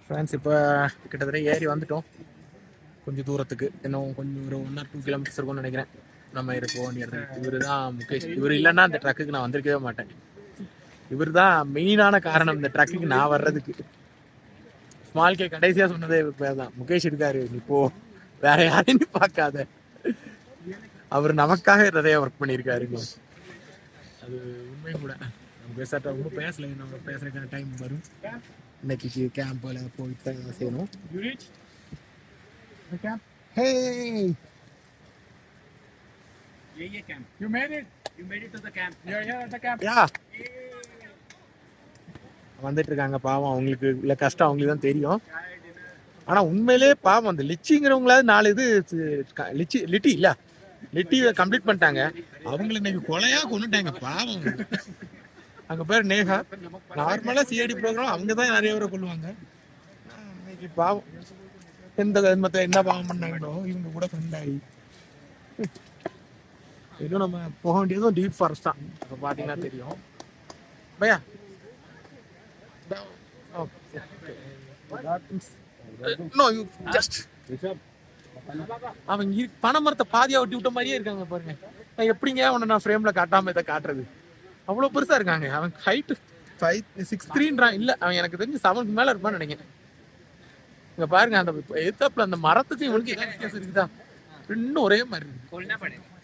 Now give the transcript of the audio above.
Friends இப்போ கிட்டத்தட்ட ஏறி வந்துட்டோம். கொஞ்சம் தூரத்துக்கு இன்னும் கொஞ்சம் ஒரு 1 or 2 கிலோமீட்டர்ஸ் இருக்கும்னு நினைக்கிறேன். நம்ம இருக்க வேண்டிய இடத்துக்கு. இவர் தான் முகேஷ். இவர் இல்லைன்னா அந்த ட்ரக்குக்கு நான் வந்திருக்கவே மாட்டேன். இவர் தான் மெயினான காரணம் இந்த ட்ரக்குக்கு நான் வர்றதுக்கு. ஸ்மால் கே கடைசியாக சொன்னதே பேர் தான். முகேஷ் இருக்காரு, நீ போ, வேற யாரையும் நீ பார்க்காத. அவர் நமக்காக நிறைய ஒர்க் பண்ணியிருக்காருங்க. அது உண்மையும் கூட. நம்ம பேசாட்ட ரொம்ப பேசலை, நம்ம பேசுறதுக்கான டைம் வரும். இன்னைக்கு கேம்பில் போயிட்டு செய்யணும். The camp? Hey! Yeah, camp. You made it? You made it to the camp. You're here at the camp? Yeah. வந்துட்டு இருக்காங்க. பாவம், அவங்களுக்கு இல்லை கஷ்டம் அவங்களுக்கு தான் தெரியும். ஆனால் உண்மையிலே பாவம் அந்த லிச்சிங்கிறவங்களாவது 4 இது லிட்டி கம்ப்ளீட் பண்ணிட்டாங்க. அவங்களை இன்னைக்கு கொலையா கொண்டுட்டாங்க பாவம். அங்கே பேர் நேஹா. நார்மலாக சிஐடி ப்ரோக்ராம் அவங்க தான் நிறைய பேரை கொள்ளுவாங்க. இன்னைக்கு பாவம் எந்த மற்ற என்ன பாவம் பண்ணாங்களோ இவங்க கூட ஃப்ரெண்ட் ஆகி. இன்னும் நம்ம போக வேண்டியதும் டீப் ஃபாரஸ்ட் தான். இப்போ பார்த்தீங்கன்னா தெரியும் பையா. அவங்க பனைமரத்தை பாதியா ஒட்டி விட்ட மாதிரியே இருக்காங்க பாருங்க. எப்படிங்க அவனை நான் ஃப்ரேம்ல காட்டாம இதை காட்டுறது? அவ்வளவு பெருசா இருக்காங்க. அவன் ஹைட் 5'6'3" இல்ல, அவன் எனக்கு தெரிஞ்சு 7 மேல இருப்பான்னு நினைக்கிறேன். இங்க பாருங்க, அந்த எத்தாப்புல அந்த மரத்துக்கு இவனுக்கு வித்தியாசம் இருக்குதா? இன்னும் ஒரே மாதிரி இருக்கு.